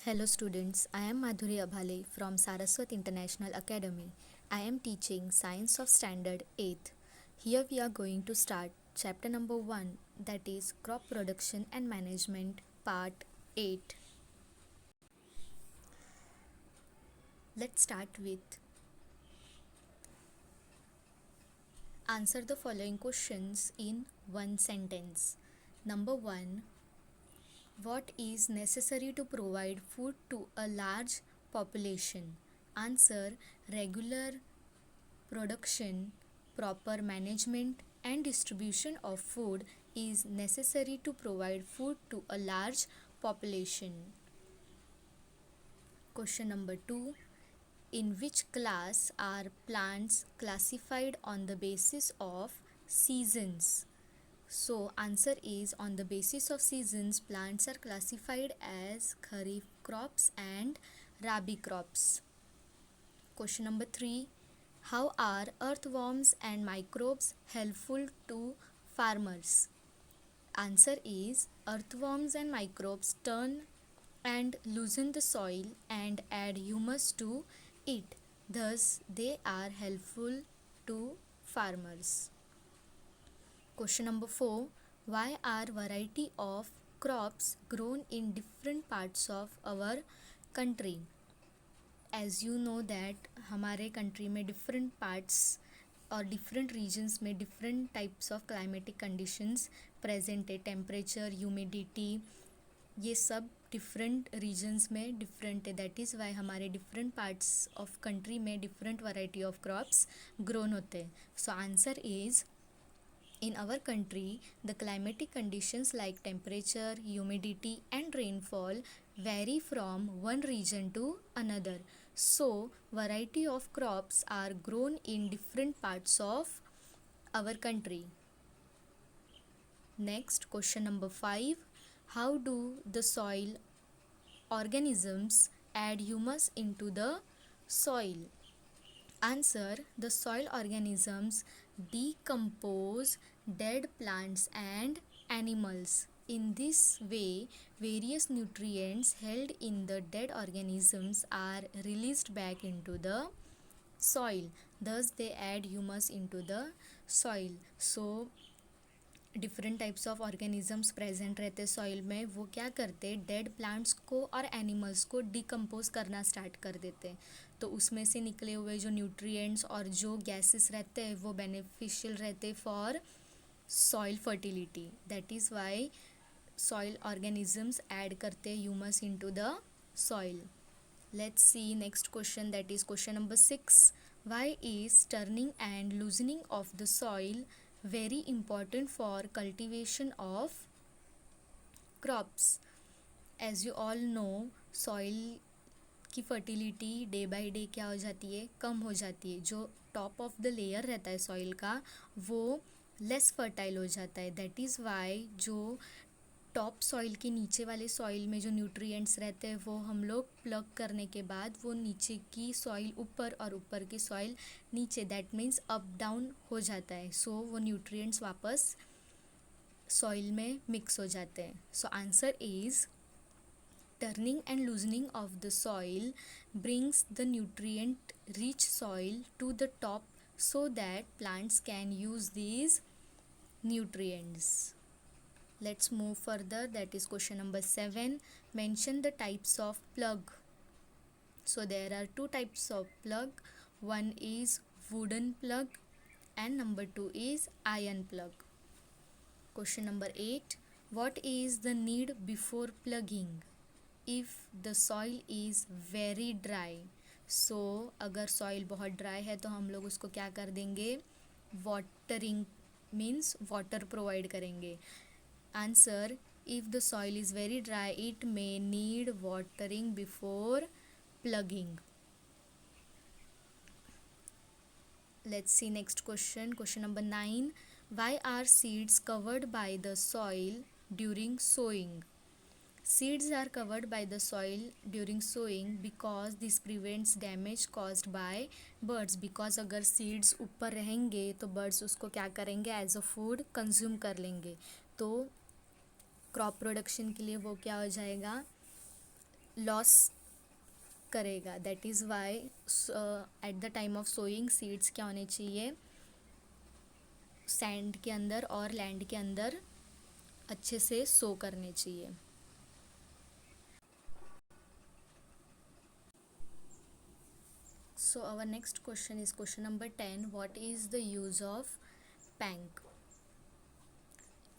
Hello students, I am Madhuri Abhale from Saraswat International Academy. I am teaching Science of Standard 8th. Here we are going to start chapter number 1, that is Crop Production and Management part 8. Let's start with answer the following questions in one sentence. Number 1, what is necessary to provide food to a large population? Answer, regular production, proper management and distribution of food is necessary to provide food to a large population. Question number 2. In which class are plants classified on the basis of seasons? So answer is, on the basis of seasons, plants are classified as kharif crops and rabi crops. Question number 3. How are earthworms and microbes helpful to farmers? Answer is, earthworms and microbes turn and loosen the soil and add humus to it. Thus, they are helpful to farmers. Question number 4. Why are variety of crops grown in different parts of our country? As you know that हमारे country में different parts और different regions में different types of climatic conditions present है. Temperature, humidity, ये सब different regions में different है. That is Y हमारे डिफरेंट पार्ट्स ऑफ कंट्री में different variety of crops grown होते हैं. So answer is, in our country, the climatic conditions like temperature, humidity and rainfall vary from one region to another. So, variety of crops are grown in different parts of our country. Next, question number 5. How do the soil organisms add humus into the soil? Answer, the soil organisms decompose dead plants and animals. In this way, various nutrients held in the dead organisms are released back into the soil. Thus, they add humus into the soil. So, different types of organisms present रहते soil में. वो क्या करते, dead plants को और animals को decompose करना start कर देते. तो उसमें से निकले हुए जो न्यूट्रिएंट्स और जो गैसेस रहते हैं वो बेनिफिशियल रहते for soil fertility. That is why soil organisms add करते humus into the soil. Let's see next question, that is question number 6. Why is turning and loosening of the soil very important for cultivation of crops? As you all know, soil की fertility day by day क्या हो जाती है, कम हो जाती है. जो top of the layer रहता है सॉइल का वो लेस फर्टाइल हो जाता है. दैट इज़ वाई जो टॉप सॉइल के नीचे वाले सॉइल में जो न्यूट्रिएंट्स रहते हैं वो हम लोग प्लग करने के बाद वो नीचे की सॉइल ऊपर और ऊपर की सॉइल नीचे, दैट मीन्स अप डाउन हो जाता है. सो वो न्यूट्रिएंट्स वापस सॉइल में मिक्स हो जाते हैं. So answer is, turning and loosening of the soil brings the nutrient rich soil to the top so that plants can use these nutrients. Let's move further, that is question number 7. Mention the types of plug. So there are two types of plug. One is wooden plug and number 2 is iron plug. Question number 8. What is the need before plugging if the soil is very dry? So अगर soil बहुत dry है तो हम लोग उसको क्या कर देंगे, watering means water provide करेंगे. Answer, if the soil is very dry, it may need watering before plugging. Let's see next question, question number 9. Why are seeds covered by the soil during sowing? Seeds are covered by the soil during sowing because this prevents damage caused by birds. Because अगर seeds ऊपर रहेंगे तो birds उसको क्या करेंगे, as a food consume कर लेंगे. तो क्रॉप प्रोडक्शन के लिए वो क्या हो जाएगा, लॉस करेगा. That is why at the time of sowing seeds क्या होने चाहिए, सैंड के अंदर और लैंड के अंदर अच्छे से सो करने चाहिए. So our next question is question number 10. What is the use of pank?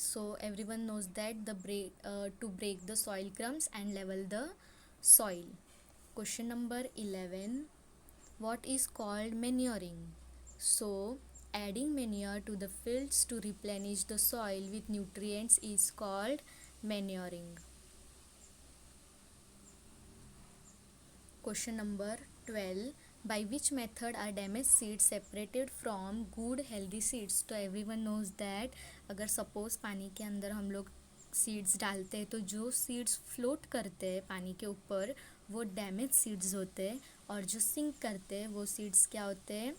So everyone knows that to break the soil crumbs and level the soil. Question number 11. What is called manuring? So adding manure to the fields to replenish the soil with nutrients is called manuring. Question number 12. By which method are damaged seeds separated from good healthy seeds? तो everyone knows that अगर suppose पानी के अंदर हम लोग seeds डालते हैं तो जो सीड्स फ्लोट करते हैं पानी के ऊपर वो डैमेज सीड्स होते हैं, और जो सिंक करते हैं वो सीड्स क्या होते हैं,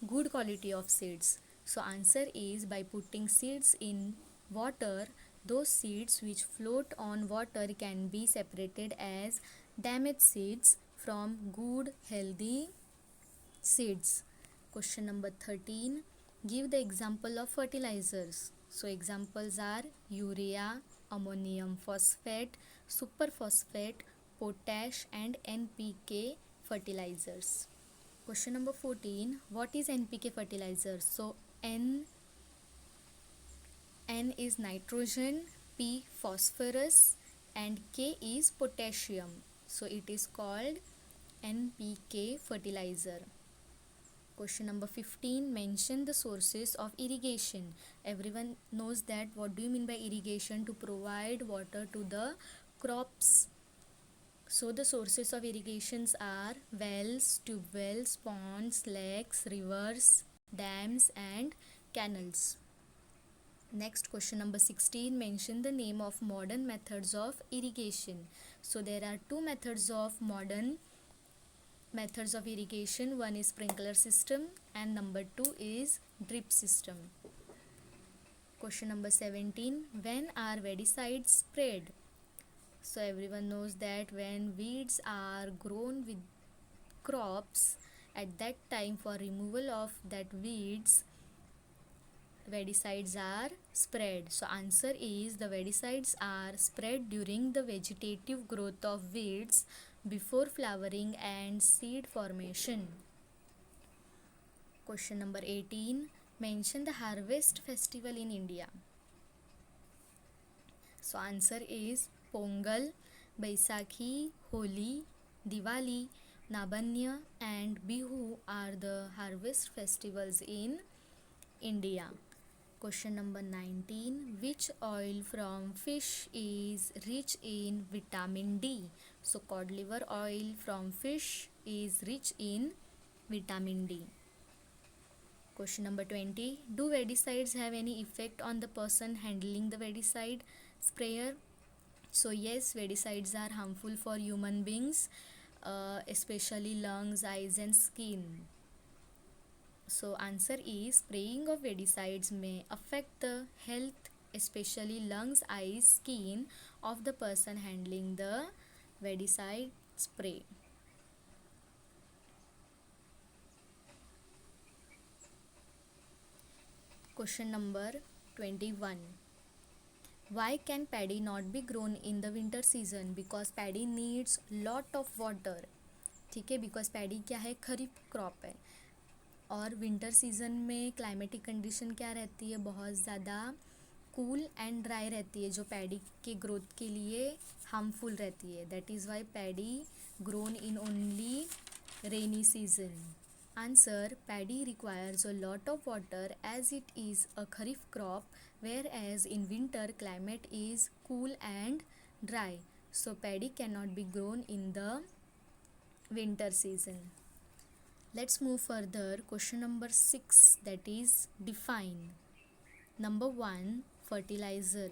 good quality of seeds. So answer is by putting seeds in water, those seeds which float on water can be separated as damaged seeds from good healthy seeds. Question number 13. Give the example of fertilizers. So examples are urea, ammonium phosphate, superphosphate, potash and NPK fertilizers. Question number 14. What is NPK fertilizer? So N is nitrogen, P phosphorus and K is potassium. So it is called NPK fertilizer. Question number 15. Mention the sources of irrigation. Everyone knows that what do you mean by irrigation? To provide water to the crops. So the sources of irrigations are wells, tube wells, ponds, lakes, rivers, dams and canals. Next, question number 16. Mention the name of modern methods of irrigation. So there are two modern methods of irrigation. One is sprinkler system and number 2 is drip system. Question number 17. When are weedicides sprayed? So everyone knows that when weeds are grown with crops, at that time for removal of that weeds, weedicides are spread. So answer is the weedicides are spread during the vegetative growth of weeds before flowering and seed formation. Question number 18. Mention the harvest festival in India. So answer is Pongal, Baisakhi, Holi, Diwali, Nabanya and Bihu are the harvest festivals in India. Question number 19. Which oil from fish is rich in vitamin D? So cod liver oil from fish is rich in vitamin D. Question number 20. Do weedicides have any effect on the person handling the weedicide sprayer? So yes, weedicides are harmful for human beings, especially lungs, eyes and skin. So answer is spraying of weedicides may affect the health, especially lungs, eyes, skin of the person handling the weedicide spray. Question number 21. Why can paddy not be grown in the winter season? Because paddy needs lot of water. ठीक है, because paddy क्या है, खरीफ crop है और winter season में climatic condition क्या रहती है, बहुत ज़्यादा कूल एंड ड्राई रहती है जो पैडी के ग्रोथ के लिए हार्मफुल रहती है. That is Y paddy grown in only rainy season. Answer. Paddy requires a lot of water as it is a kharif crop, whereas in winter climate is cool and dry. So paddy cannot be grown in the winter season. Let's move further. Question number 6, that is define. Number 1, fertilizer.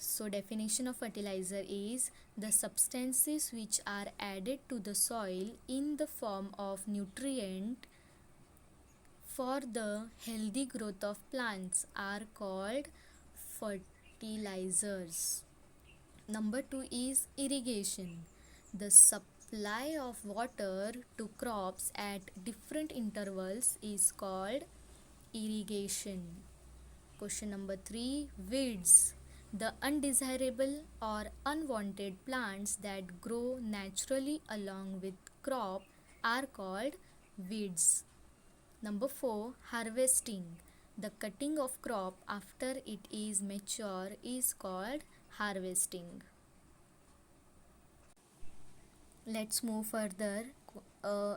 So definition of fertilizer is the substances which are added to the soil in the form of nutrient for the healthy growth of plants are called fertilizers. Number 2 is irrigation. The supply of water to crops at different intervals is called irrigation. Question number 3. Weeds. The undesirable or unwanted plants that grow naturally along with crop are called weeds. Number 4. Harvesting. The cutting of crop after it is mature is called harvesting. Let's move further.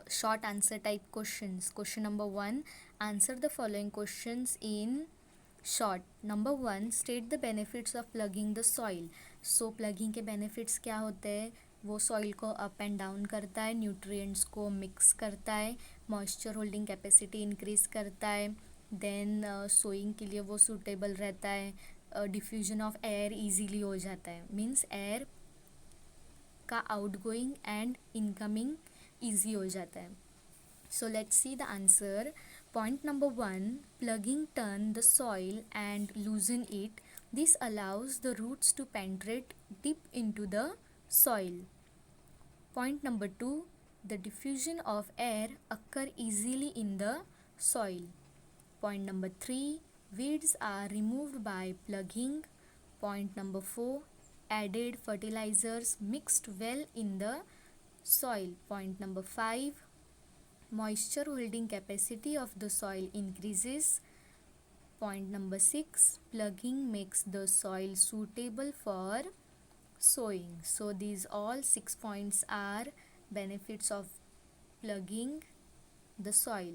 Short answer type questions. Question number 1. Answer the following questions in short. Number 1. State the benefits of plugging the soil. So plugging के benefits क्या होते हैं? वो soil को up and down करता है, nutrients को mix करता है, moisture holding capacity increase करता है, then sowing के लिए वो suitable रहता है, diffusion of air easily हो जाता है, means air का आउटगोइंग एंड इनकमिंग ईजी हो जाता है. So let's see the answer. Point number 1. Ploughing turn the soil and loosen it. This allows the roots to penetrate deep into the soil. Point number 2. The diffusion of air occur easily in the soil. Point number 3. weeds are removed by plugging. Point number 4. Added fertilizers mixed well in the soil. Point number 5. Moisture holding capacity of the soil increases. Point number 6. Plugging makes the soil suitable for sowing. So these all 6 points are benefits of plugging the soil.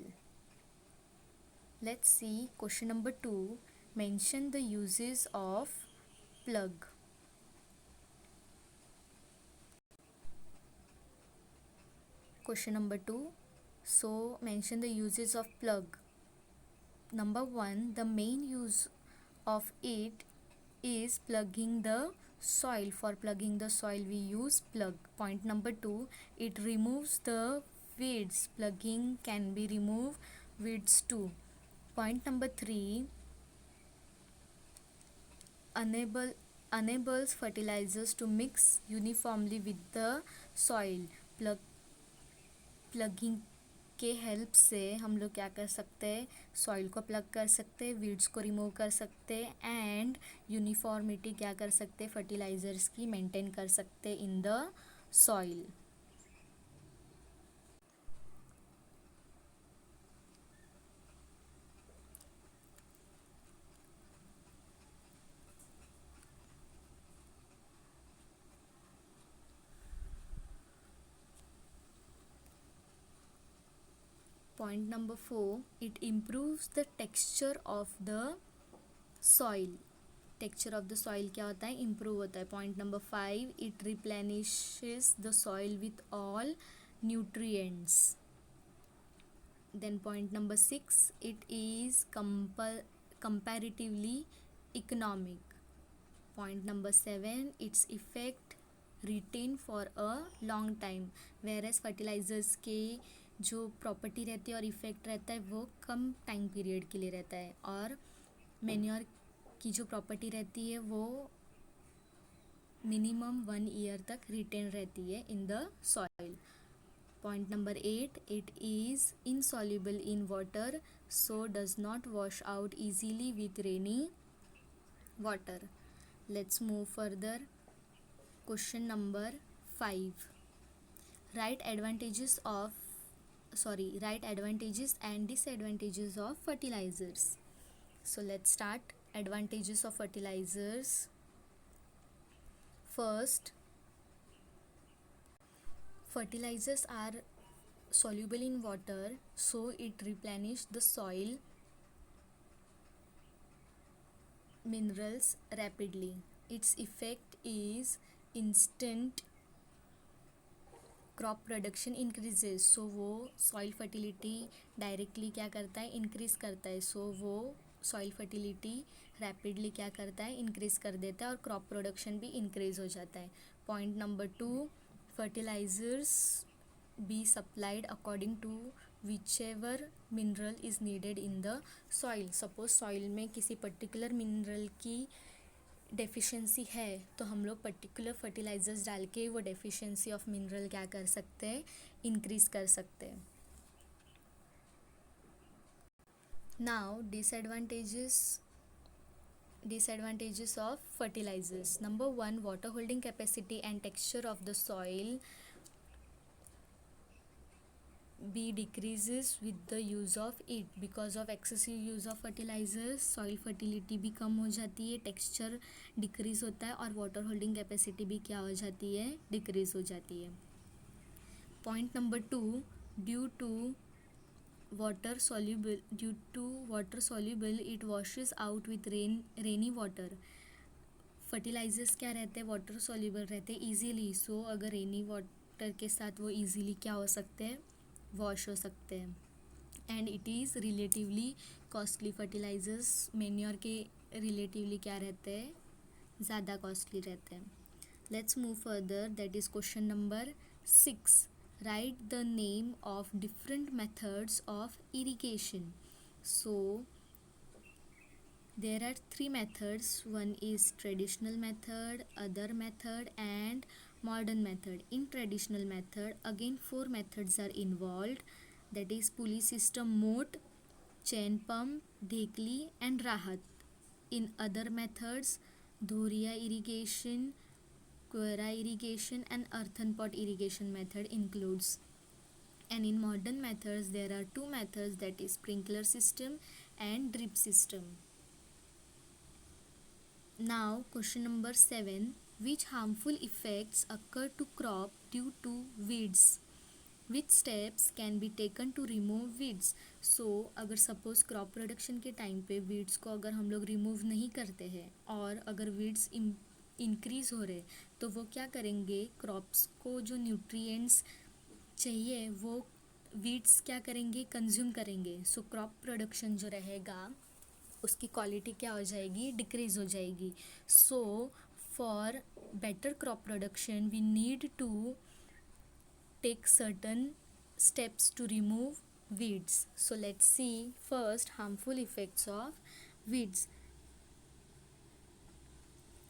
Let's see question number 2. Mention the uses of plug. Question number 2. So mention the uses of plug. Number 1. The main use of it is plugging the soil. For plugging the soil we use plug. Point number 2. It removes the weeds. Plugging can be remove weeds too. Point number 3. Enables fertilizers to mix uniformly with the soil. Plugging के help से हम लोग क्या कर सकते हैं? Soil को plug कर सकते हैं, वीड्स को रिमूव कर सकते हैं एंड यूनिफॉर्मिटी क्या कर सकते हैं? फर्टिलाइजर्स की मेंटेन कर सकते हैं इन the soil. Point number 4. It improves the texture of the soil. Texture of the soil क्या होता है? इम्प्रूव होता है. Point number 5. It replenishes the soil with all nutrients. Then point number 6. It is comparatively economic. Point number 7. Its effect retain for a long time. Whereas fertilizers के जो property रहती है और इफ़ेक्ट रहता है वो कम टाइम पीरियड के लिए रहता है, और मैन्योर की जो प्रॉपर्टी रहती है वो मिनिमम 1 ईयर तक रिटेन रहती है इन the soil. Point number 8. It is insoluble in water so does not wash out easily with rainy water. Let's move further. Question number 5. Write advantages and disadvantages of fertilizers. So let's start. Advantages of fertilizers. First, fertilizers are soluble in water, so it replenishes the soil minerals rapidly. Its effect is instant crop production increases. So वो soil fertility directly क्या करता है? Increase करता है. सो वो soil fertility rapidly क्या करता है? इंक्रीज कर देता है और क्रॉप प्रोडक्शन भी इंक्रीज हो जाता है. Point number 2. Fertilizers be supplied according to whichever mineral is needed in the soil. Suppose soil में किसी पर्टिकुलर मिनरल की डेफिशिएंसी है तो हम लोग पर्टिकुलर फर्टिलाइजर्स डाल के वो डेफिशिएंसी ऑफ मिनरल क्या कर सकते हैं, इंक्रीज कर सकते हैं. Now disadvantages of fertilizers. Number 1, water holding capacity and texture of the soil be decreases with the use of it. Because of excessive use of fertilizers soil fertility भी कम हो जाती है, texture decrease होता है और water holding capacity भी क्या हो जाती है, decrease हो जाती है. Point number 2, due to water soluble it washes out with rainy water. Fertilizers क्या रहते हैं, वाटर सॉल्यूबल रहते हैं ईजीली. सो अगर रेनी वाटर के साथ वो ईजीली क्या हो सकते हैं, वॉश हो सकते हैं. And it is relatively costly. Fertilizers manure के रिलेटिवली क्या रहते हैं, ज़्यादा कॉस्टली रहते हैं. Let's move further. That is question number 6. Write the name of different methods of irrigation. So there are 3 methods. One is traditional method, other method and modern method. In traditional method again 4 methods are involved, that is pulley system, moat, chain pump, dhekli and rahat. In other methods dhoriya irrigation, quera irrigation and earthen pot irrigation method includes. And in modern methods there are 2 methods, that is sprinkler system and drip system. Now question number 7. Which harmful effects occur to crop due to weeds? Which steps can be taken to remove weeds? So अगर suppose crop production के time पे weeds को अगर हम लोग remove नहीं करते हैं और अगर वीड्स इंक्रीज हो रहे तो वो क्या करेंगे, क्रॉप्स को जो न्यूट्रिएंट्स चाहिए वो वीड्स क्या करेंगे, कंज्यूम करेंगे. सो क्रॉप प्रोडक्शन जो रहेगा उसकी क्वालिटी क्या हो जाएगी, डिक्रीज हो जाएगी. So for better crop production we need to take certain steps to remove weeds. So let's see first harmful effects of weeds.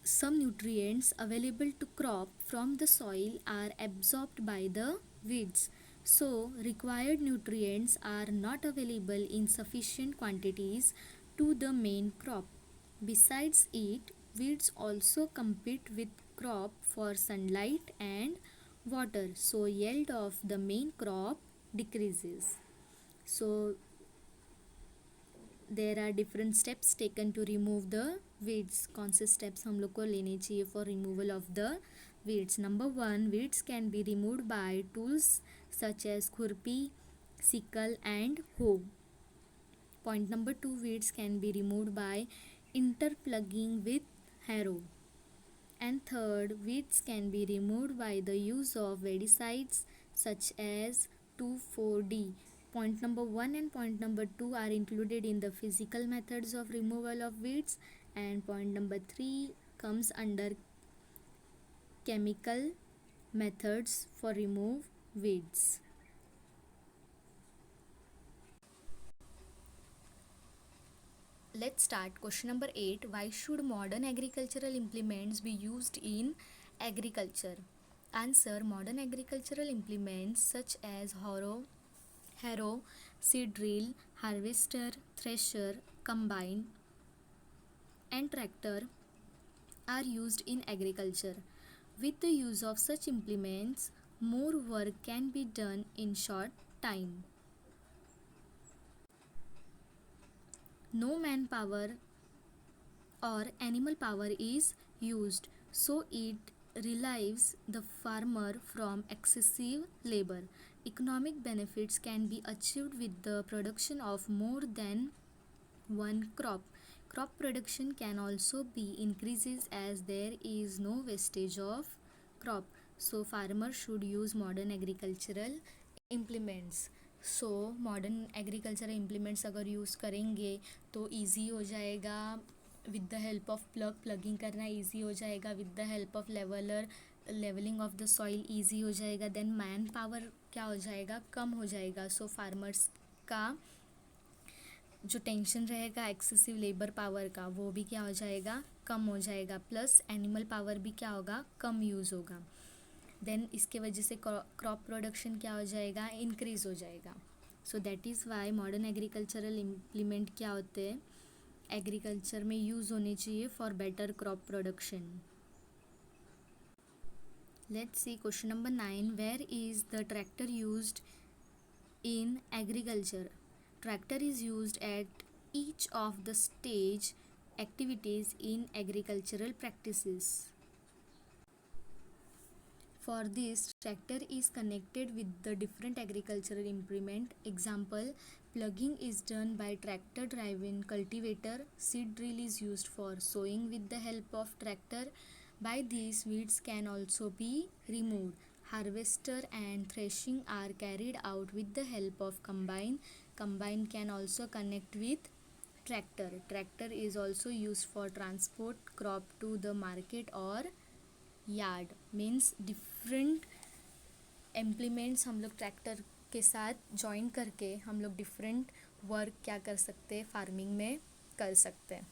Some nutrients available to crop from the soil are absorbed by the weeds. So required nutrients are not available in sufficient quantities to the main crop. Besides it, weeds also compete with crop for sunlight and water, so yield of the main crop decreases. So there are different steps taken to remove the weeds. कौन से steps हम लोग को लेने चाहिए for removal of the weeds? Number 1, weeds can be removed by tools such as khurpi, sickle and hoe. Point number 2, weeds can be removed by interplugging with harrow. And third, weeds can be removed by the use of weedicides such as 2,4-D. Point number 1 and point number 2 are included in the physical methods of removal of weeds, and point number 3 comes under chemical methods for remove weeds. Let's start. Question number 8. Why should modern agricultural implements be used in agriculture? Answer. Modern agricultural implements such as harrow, seed drill, harvester, thresher, combine and tractor are used in agriculture. With the use of such implements, more work can be done in short time. No manpower or animal power is used, so it relieves the farmer from excessive labor. Economic benefits can be achieved with the production of more than one crop. Crop production can also be increases as there is no wastage of crop. So farmers should use modern agricultural implements. So modern agriculture implements अगर use करेंगे तो easy हो जाएगा. With the help of ploughing करना easy हो जाएगा. With the help of levelling of the soil easy हो जाएगा. देन मैन पावर क्या हो जाएगा, कम हो जाएगा. सो फार्मर्स का जो टेंशन रहेगा एक्सेसिव लेबर पावर का वो भी क्या हो जाएगा, कम हो जाएगा, प्लस एनिमल पावर भी क्या होगा, कम यूज़ होगा। देन इसके वजह से क्रॉप प्रोडक्शन क्या हो जाएगा, इंक्रीज हो जाएगा। So that is why modern agricultural implement क्या होते हैं, एग्रीकल्चर में यूज़ होने चाहिए for better crop production. Let's see question number 9, where is the tractor used in agriculture? Tractor is used at each of the stage activities in agricultural practices. For this, tractor is connected with the different agricultural implement. Example, plugging is done by tractor driven cultivator. Seed drill is used for sowing with the help of tractor. By these, weeds can also be removed. Harvester and threshing are carried out with the help of combine. Combine can also connect with tractor. Tractor is also used for transport crop to the market or yard. Means different implements हम लोग tractor के साथ join करके हम लोग different work क्या कर सकते हैं, फार्मिंग में कर सकते हैं।